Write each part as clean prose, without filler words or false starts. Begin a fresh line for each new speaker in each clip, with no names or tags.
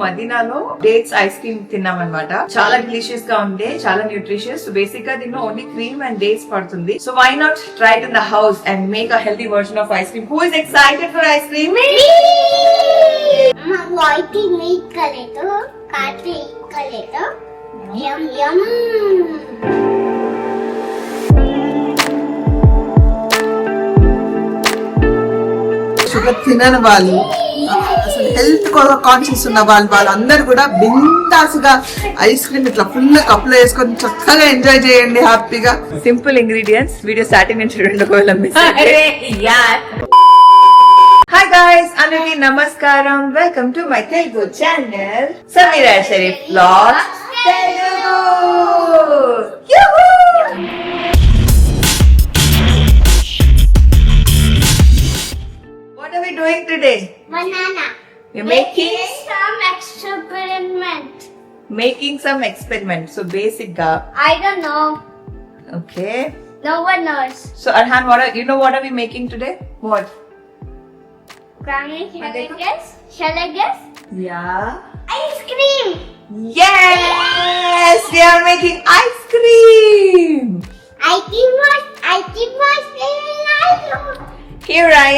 మదీనాలో dates ice cream తిన్నాం అనమాట. చాలా డిలీషియస్ గా ఉండే, చాలా న్యూట్రిషియస్. బేసిక్ గా దీనిలో ఓన్లీ క్రీమ్ అండ్ డేట్స్ పడుతుంది. So why not try it in the house and make a healthy version of ice cream. Who is excited for ice cream?
white meat करे तो काटे करे तो यम यम
షుగర్ తినని వాళ్ళు, అసలు హెల్త్ కాన్షియస్ ఉన్న వాళ్ళందరూ కూడా బిందాసుగా ఐస్ క్రీమ్ ఇట్లా ఫుల్ కప్పులో వేసుకొని చక్కగా ఎంజాయ్ చేయండి హ్యాపీగా.
Simple ingredients. వీడియో స్టార్టింగ్ నుంచి చూడండి. హాయ్ గైస్, అందరికీ నమస్కారం. Welcome to my Telugu channel Sameera Sharif vlogs Telugu. What are we doing today?
banana
We're making
some experiment.
So basic ga.
I don't know,
Okay.
no one knows.
So Arhan, you know what are we making today? What?
Granny, shall I guess?
Yeah.
Ice cream.
Yes, we are making ice cream.
I think what
Here I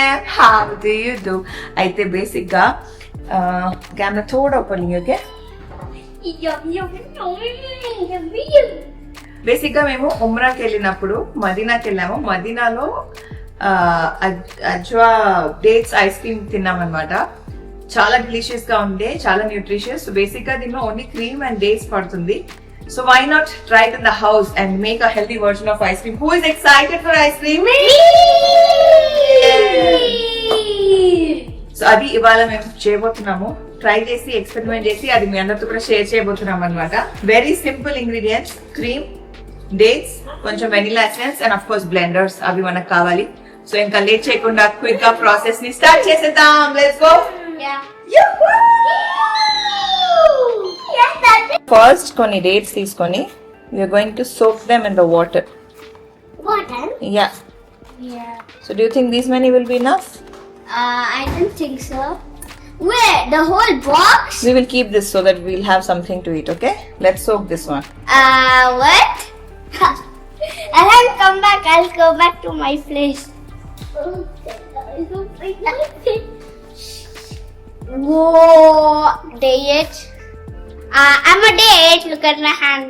am. How do you do? అయితే basic గా camera थोड़ा ऊपर लिए, okay? Basic గా మేము ఉమ్రాకి వెళ్ళినప్పుడు మదీనాకి వెళ్ళాము. మదీనాలో అజ్వా dates ice cream తిన్నాం అనమాట. చాలా డిలీషియస్ గా ఉండే, చాలా న్యూట్రిషియస్. బేసిక్ గా దీనిలో ఓన్లీ క్రీమ్ అండ్ డేట్స్ పడుతుంది. So why not try it in the house and make a healthy version of ice cream? Who is excited for ice cream? So అది ఇవాళ మేము చేయబోతున్నాము. ట్రై చేసి ఎక్స్పెరిమెంట్ చేసి అది మీ అందరితో కూడా షేర్ చేయబోతున్నాం అనమాట. Very simple ingredients: cream, dates, కొంచెం vanilla essence and of course blenders. అవి మనకు కావాలి. సో ఇంకా లేట్ చేయకుండా క్విక్ గా ప్రాసెస్ ని స్టార్ట్ చేసేద్దాం. Let's go. ఫస్ట్ కొన్ని డేట్స్ తీసుకొని we are going to soak them in the water.
Water?
Yeah.
Yeah.
So do you think these many will be enough?
I don't think so. Where? The whole box?
We will keep this so that we'll have something to eat, okay? Let's soak this one.
What? I'll come back. I'll go back to my place. Whoa, date. I'm a date. Look at my hand.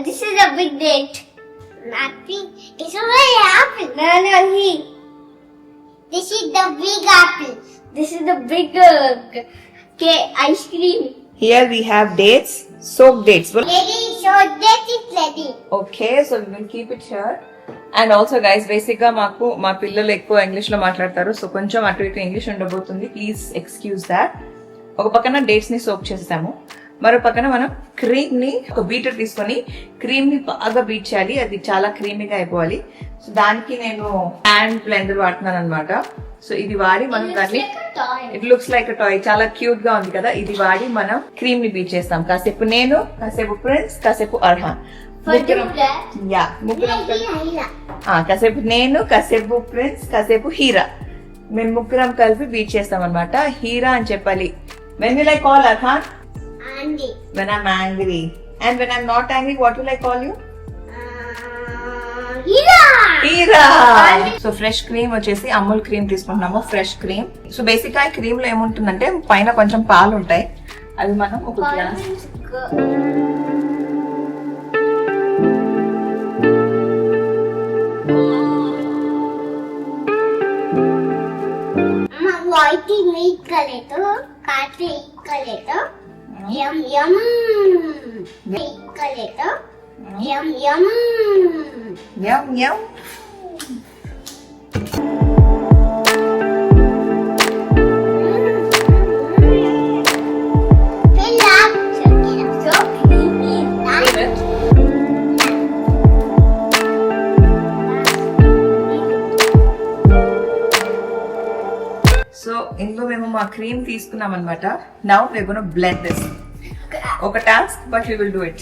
This is a big date. Nothing. It's already apple. No, he. This is the big apple. This is the big ice cream.
Here we have dates, soaked dates.
Ready? So that is ready.
Okay, so we will keep it here. And also guys, basic గా మా పిల్లలు ఎక్కువ English లో మాట్లాడతారు. So కొంచెం అటు ఇటు English ఉండబోతుంది. Please excuse that. ఒక పక్కన డేట్స్ ని సోక్ చేసేసాము, మరో పక్కన మనం క్రీమ్ ని ఒక బీటర్ తీసుకొని క్రీమ్ ని బాగా బీట్ చేయాలి. అది చాలా క్రీమీగా అయిపోవాలి. సో దానికి నేను హ్యాండ్ బ్లెండర్ వాడుతున్నాను అనమాట. సో ఇది వాడి మనం దాన్ని, it looks like a toy, చాలా క్యూట్ గా ఉంది కదా. ఇది వాడి మనం క్రీమ్ ని బీట్ చేస్తాం. కాసేపు నేను, కాసేపు ప్రిన్స్, కాసేపు అర్హాన్. ముగ్గురం కాసేపు నేను, కాసేపు ప్రిన్స్, కాసేపు హీరా. మేము ముగ్గురం కలిపి బీట్ చేస్తాం అనమాట. హీరా అని చెప్పాలి. When will I call Arhan?
Andy.
When I'm angry. And when I'm not angry, what will I call you? Hira. So fresh cream వచ్చేసి అమూల్ క్రీమ్ తీసుకుంటున్నాము. Fresh cream. సో బేసిక్ గా ఈ క్రీమ్ లో ఏముంటుందంటే పైన కొంచెం పాలు ఉంటాయి. అవి మనం ఒక గ్లాస్
white meat करे तो काटे करे तो यम यम meat करे तो यम यम
yum yum.
fill up so creamy.
So ఇందులో మేము మా క్రీమ్ తీసుకున్నాం అనమాట. Now we're going to blend this. ఒక task, but we will do it.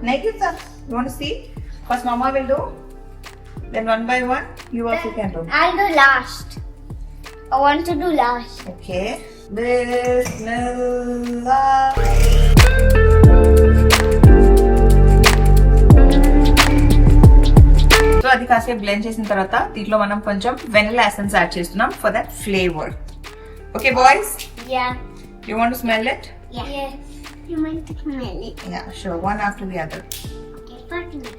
Negita, you want to see? First Mama will do, then one by one you also can do.
I'll do last. I want to do last.
Okay. Bismillah. So అది కాసేపు blend చేసిన తర్వాత దీంట్లో మనం కొంచెం vanilla essence add చేస్తున్నాం for that flavour. Okay boys,
Yeah.
You want to smell it?
Yes. You want to smell it?
Yeah, sure. One after the other.
Okay, partner.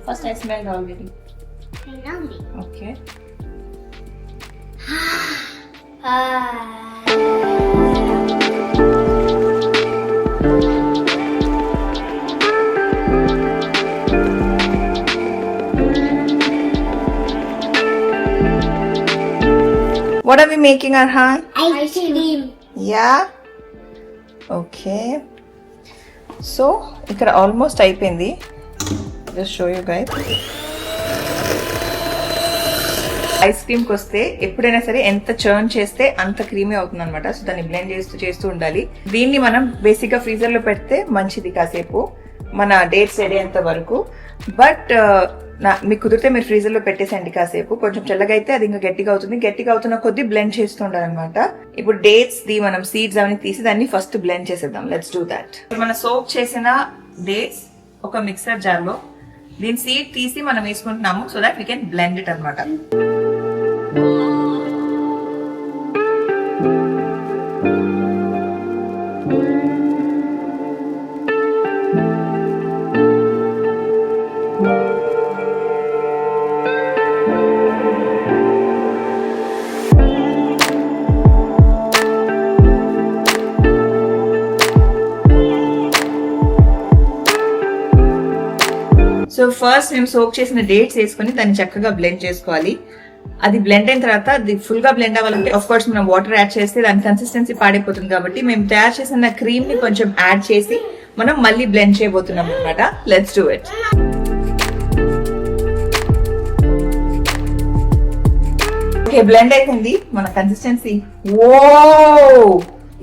First I smelled already.
I know me.
Okay. What are we making, Arhan?
Ice cream.
Yeah. Okay. So, ఇక్కడ almost అయిపోయింది. Just show you guys. Ice క్రీమ్కి వస్తే ఎప్పుడైనా సరే ఎంత churn చేస్తే అంత creamy అవుతుంది అనమాట. సో దాన్ని బ్లెండ్ చేస్తూ ఉండాలి. దీన్ని మనం బేసిక్ గా ఫ్రీజర్ లో పెడితే మంచిది కాసేపు మన డేట్స్ రెడీ అయ్యేంత వరకు. బట్ మీకు కుదిరితే మీరు ఫ్రీజర్ లో పెట్టేసండి కాసేపు. కొంచెం చల్లగా అయితే అది ఇంకా గట్టిగా అవుతుంది. గట్టిగా అవుతున్న కొద్దీ బ్లెండ్ చేస్తూ ఉండాలన్నమాట. ఇప్పుడు డేట్స్ ది మనం సీడ్స్ అవన్నీ తీసి దాన్ని ఫస్ట్ బ్లెండ్ చేసేద్దాం. Let's do that. మన సోక్ చేసిన డేట్స్ ఒక మిక్సర్ జార్ లో దీని సీడ్ తీసి మనం వేసుకుంటున్నాము so that we can blend it అనమాట. సో ఫస్ట్ మేము సోక్ చేసిన డేట్స్ వేసుకొని దాన్ని చక్కగా బ్లెండ్ చేసుకోవాలి. అది బ్లెండ్ అయిన తర్వాత అది ఫుల్ గా బ్లెండ్ అవ్వాలంటే ఆఫ్ కోర్స్ మనం వాటర్ యాడ్ చేస్తే దాని కన్సిస్టెన్సీ పాడైపోతుంది. కాబట్టి మేము తయారు చేసిన క్రీమ్ ని కొంచెం యాడ్ చేసి మనం మళ్ళీ బ్లెండ్ చేయబోతున్నాం అనమాట. Let's do it. Okay, blend అయిపోయింది మన కన్సిస్టెన్సీ. ఓ,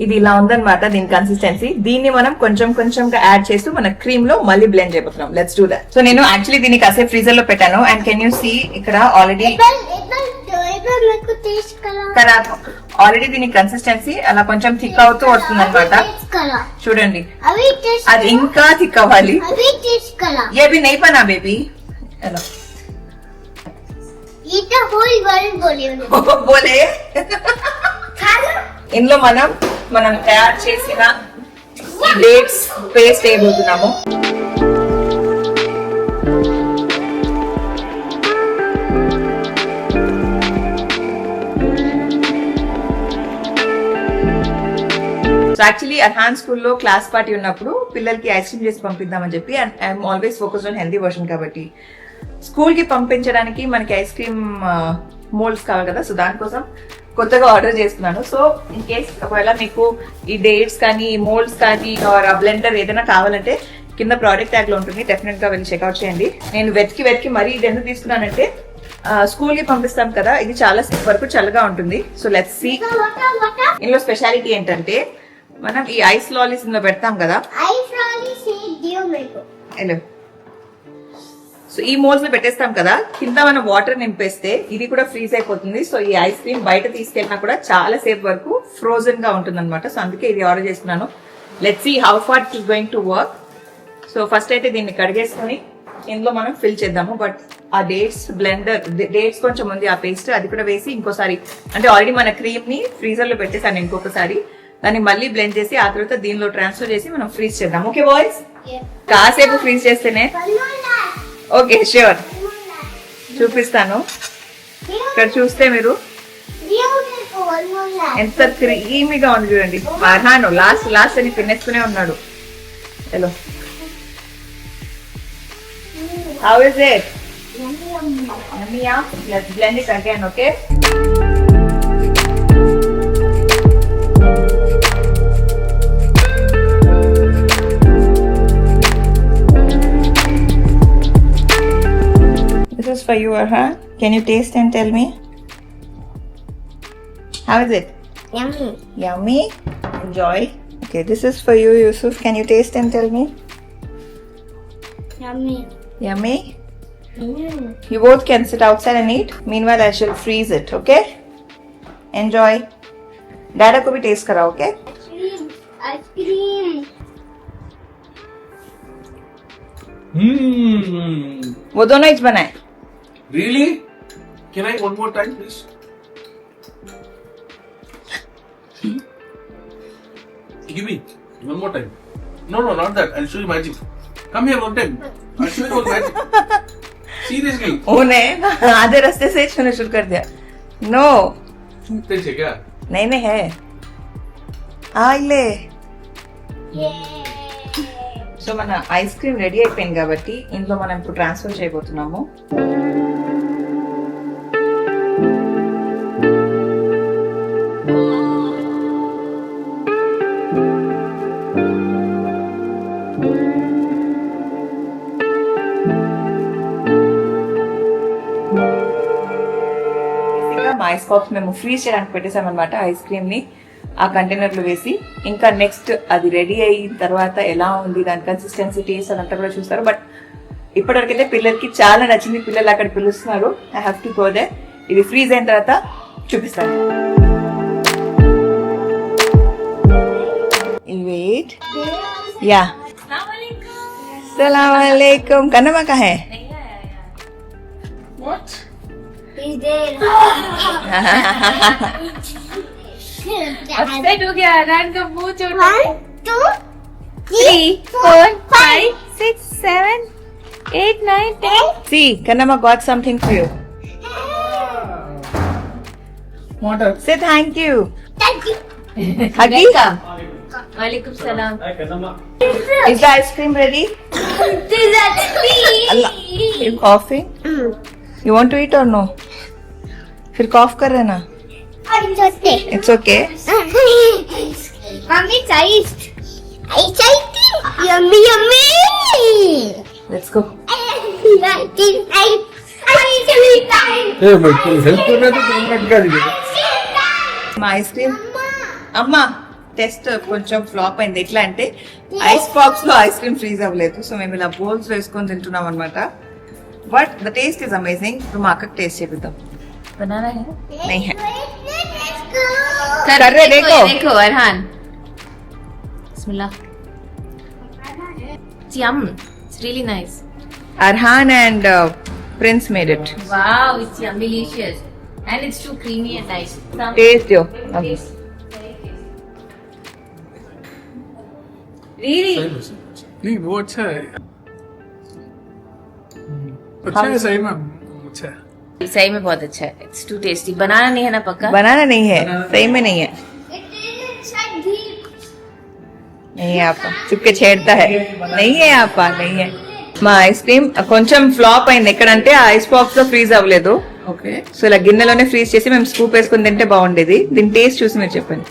ఇది ఇలా ఉందన్నమాట దీని కన్సిస్టెన్సీ. దీన్ని మనం కొంచెం కొంచెంగా యాడ్ చేస్తూ మన క్రీమ్ లో మళ్ళీ బ్లెండ్ చేయబోతున్నాం. Let's do that. సో నేను యాక్చువల్లీ దీన్ని కాసేపు ఫ్రీజర్ లో పెట్టాను. అండ్ కెన్ యూ సీ ఇక్కడ ఆల్రెడీ కదా ఆల్రెడీ దీని కన్సిస్టెన్సీ అలా కొంచెం థిక్ అవుతూ వస్తుంది అనమాట. చూడండి, అది ఇంకా థిక్ అవ్వాలి. ఏ బి నై పనా బేబీ ఎలా బోలే. ఇందులో మనం తయారు చేసిన డేట్స్ పేస్ట్ వేయబోతున్నాము. సో యాక్చువల్లీ అర్హాన్ స్కూల్లో క్లాస్ పార్టీ ఉన్నప్పుడు పిల్లలకి ఐస్ క్రీమ్ చేసి పంపిద్దామని చెప్పి, and I'm always focused on healthy version కాబట్టి స్కూల్ కి పంపించడానికి మనకి ఐస్ క్రీమ్ మోల్డ్స్ కావాలి కదా. సో దానికోసం కొత్తగా ఆర్డర్ చేస్తున్నాను. సో ఇన్ కేస్ ఒకవేళ మీకు ఈ డేట్స్ కానీ ఈ మోల్డ్స్ కానీ ఆర్ ఆ బ్లెండర్ ఏదైనా కావాలంటే కింద ప్రోడక్ట్ ట్యాగ్ లో ఉంటుంది. డెఫినెట్ గా వెళ్ళి చెక్అౌట్ చేయండి. నేను వెతికి మరీ ఇది ఎందుకు తీసుకున్నానంటే స్కూల్ కి పంపిస్తాం కదా, ఇది చాలా సేపు వరకు చల్లగా ఉంటుంది. So let's see. ఇందులో స్పెషాలిటీ ఏంటంటే మనం ఈ ఐస్ లాలీస్ ఇందులో పెడతాం కదా. సో ఈ మోల్స్ లో పెట్టేస్తాం కదా, కింద మనం వాటర్ నింపేస్తే ఇది కూడా ఫ్రీజ్ అయిపోతుంది. సో ఈ ఐస్ క్రీమ్ బయట తీసుకెళ్ళినా కూడా చాలా సేపు వరకు ఫ్రోజన్ గా ఉంటుంది అనమాట. సో అందుకే ఇది ఆర్డర్ చేస్తున్నాను. Let's see how far it is going to work. So first అయితే దీన్ని కడిగేసుకొని ఇందులో మనం ఫిల్ చేద్దాము. బట్ ఆ డేట్స్ డేట్స్ కొంచెం ఉంది, ఆ పేస్ట్ అది కూడా వేసి ఇంకోసారి, అంటే ఆల్రెడీ మన క్రీమ్ ని ఫ్రీజర్ లో పెట్టేసాను ఇంకొకసారి, దాన్ని మళ్ళీ బ్లెండ్ చేసి ఆ తర్వాత దీనిలో ట్రాన్స్ఫర్ చేసి మనం ఫ్రీజ్ చేద్దాం. ఓకే బాయ్స్, కాసేపు ఫ్రీజ్ చేస్తేనే. ఓకే ష్యూర్, చూపిస్తాను. ఇక్కడ చూస్తే మీరు ఎంత క్రీమీగా ఉంది చూడండి. అర్హాన్ లాస్ట్ అని తినేస్తూనే ఉన్నాడు. Hello, how is it? యమ్మీయా. Let's blend it again. Okay, this is for you, Arhan. Can you taste and tell me? How is it?
Yummy.
Yummy? Enjoy. Okay, this is for you, Yusuf. Can you taste and tell me?
Yummy.
Yummy? You both can sit outside and eat. Meanwhile, I shall freeze it, okay? Enjoy. डैडा को भी taste कराओ. Okay
ice cream.
वो दोनों etch बनाए.
Really? Can I one more time, please? Give me one more time. No, not that. I'll show you magic. Come here one time. I'll show you one magic. Seriously.
उन्हें आधे रास्ते से छूना शुरू कर दिया. नो
तेज है क्या?
नहीं है. आइले. సో మన ఐస్ క్రీమ్ రెడీ అయిపోయింది కాబట్టి ఇందులో మనం ఇప్పుడు ట్రాన్స్ఫర్ చేయబోతున్నాము. మా ఐస్ పాప్స్ మేము ఫ్రీజ్ చేయడానికి పెట్టేసామన్నమాట. ఐస్ క్రీమ్ ని ఆ కంటైనర్ లో వేసి ఇంకా నెక్స్ట్ అది రెడీ అయిన తర్వాత ఎలా ఉంది దాని కన్సిస్టెన్సీ టేస్ట్ అదంతా కూడా చూస్తారు. బట్ ఇప్పటివరకైతే పిల్లలకి చాలా నచ్చింది. పిల్లలు అక్కడ పిలుస్తున్నారు. I have to go there. ఇది ఫ్రీజ్ అయిన తర్వాత చూపిస్తాను. వెయిట్ యా సలాం అలైకుం. కన్నమ్మ కహా హై?
What? He's there.
अपसेट हो गया. रन का मुंह छोटा.
1, 2,
3, 4, 5, 6, 7, 8, 9, 10.
See, Kannamma got something for you.
What else?
Say thank you.
Thank you.
Huggy?
वालेकुम सलाम.
Is the ice cream ready?
This is
Allah. You coughing? You want to eat or no? फिर cough कर रहे ना.
I'm just there.
It's okay.
Mommy, it's iced. Ice cream. Yummy, yummy.
Let's go.
Ice cream time. Ice cream time.
ए भाई तुम help करना तो तुम मत कर दीजिए.
మా ఐస్ క్రీమ్ అమ్మా టెస్ట్ కొంచెం ఫ్లాప్ అయింది. ఎట్లా అంటే ఐస్ బాక్స్ లో ఐస్ క్రీమ్ ఫ్రీజ్ అవ్వలేదు. సో మేము ఇలా బౌల్స్ వేసుకొని తింటున్నాం అనమాట. But the taste is amazing. ఇప్పుడు మా అక్కకి టేస్ట్ చేపిద్దాం.
बनाना है.
नहीं है.
Let's go.
कर रहे देखो.
देखो अरहान. बिस्मिल्लाह. It's yum. It's really nice.
Arhan and Prince made it.
Wow, it's yum, delicious, and it's too creamy and nice.
Taste yo. Okay.
Really?
नहीं वो अच्छा है. अच्छा है सही में. अच्छा है.
सही में बहुत अच्छा है. It's too tasty. बनाना नहीं है ना पक्का?
बनाना नहीं है. सही में नहीं है.
It is inside deep.
नहीं है आपा. चुपके छेड़ता है. नहीं है आपा. नहीं है. మా ఐస్ క్రీమ్ కొంచెం ఫ్లాప్ అయింది. ఎక్కడంటే ఆ ఐస్ బాక్స్ లో ఫ్రీజ్ అవ్వలేదు.
ఓకే.
సో ఇలా గిన్నెలోనే ఫ్రీజ్ చేసి మేము స్కూప్ వేసుకుని తింటే బాగుండేది. దీని టేస్ట్ చూసి మీరు చెప్పండి.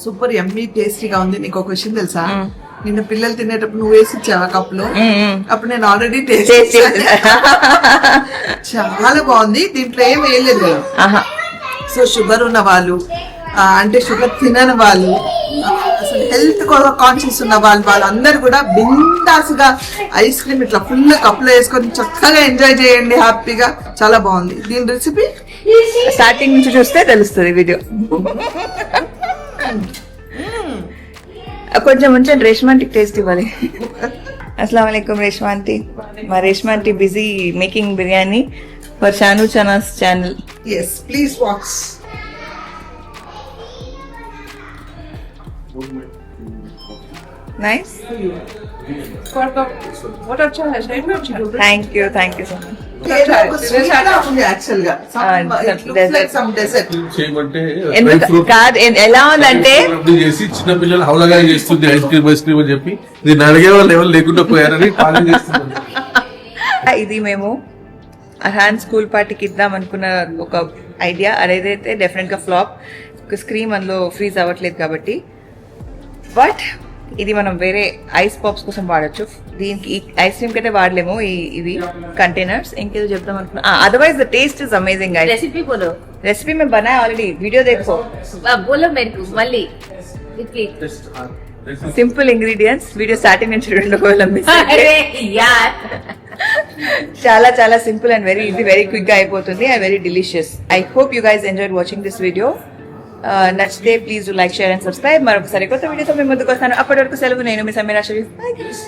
సూపర్ యమ్మీ టేస్టీగా ఉంది. నీకు ఒక విషయం తెలుసా? నిన్న పిల్లలు తినేటప్పుడు నువ్వు వేసి ఇచ్చావా కప్ లో? అప్పుడు నేను ఆల్రెడీ టేస్ట్ చాలా బాగుంది. దీంట్లో ఏం వేయలేదు కదా.
ఆహా.
సో షుగర్ ఉన్న వాళ్ళు అంటే షుగర్ తినని వాళ్ళు అసలు హెల్త్ కాన్షియస్ ఉన్న వాళ్ళందరూ కూడా బిందాసుగా ఐస్ క్రీమ్ ఇట్లా ఫుల్ కప్ లో వేసుకొని చక్కగా ఎంజాయ్ చేయండి హ్యాపీగా. చాలా బాగుంది. దీని రెసిపీ
స్టార్టింగ్ నుంచి చూస్తే తెలుస్తుంది వీడియో. కొంచెం కొంచెం రేష్మాంటికి టేస్ట్ ఇవ్వాలి. अस्सलाम वालेकुम रेशमा आंटी. మా Reshma aunty busy making biryani for Shanu చనాస్ channel.
Yes please watch.
Nice. Thank you so much.
Actual గా
చేయమంటే
ఎందుకు కాదు ఎలా ఉందంటే
చేసి చిన్న పిల్లలు హౌలగా చేస్తుంది ఐస్ క్రీమ్ అని చెప్పి దీన్ని అడిగే వాళ్ళు ఎవరు లేకుండా పోయారని పాలన చేస్తుంది.
ఇది మేము అర్హాన్ స్కూల్ పార్టీకి ఇద్దాం అనుకున్న ఒక ఐడియా. అదేదైతే డెఫినెట్ గా ఫ్లాప్. స్క్రీమ్ అందులో ఫ్రీజ్ అవ్వట్లేదు కాబట్టి. బట్ ఇది మనం వేరే ఐస్ పాప్స్ కోసం వాడచ్చు. దీనికి ఐస్ క్రీమ్ అయితే వాడలేము. ఇవి కంటైనర్స్. ఇంకేదో చెప్దాం అనుకున్నా. Otherwise the taste is amazing.
Recipe बोलो.
रेसिपी में बनाया ऑलरेडी. वीडियो देखो.
बोलो मेरे को मल्ली. Repeat.
Simple ingredients. Video starting నుంచి రెండు కోళ్ళ మిస్.
अरे यार.
చాలా చాలా simple and very easy, very quick గా అయిపోతుంది and very delicious. I hope you guys enjoyed watching this video. నచ్చితే please like, share and subscribe. మరొకసారి కొత్త వీడియోతో మీ ముందుకు వస్తాను. అప్పటి వరకు సెలవు. నేను మీ సమీరా షరీఫ్. Bye guys.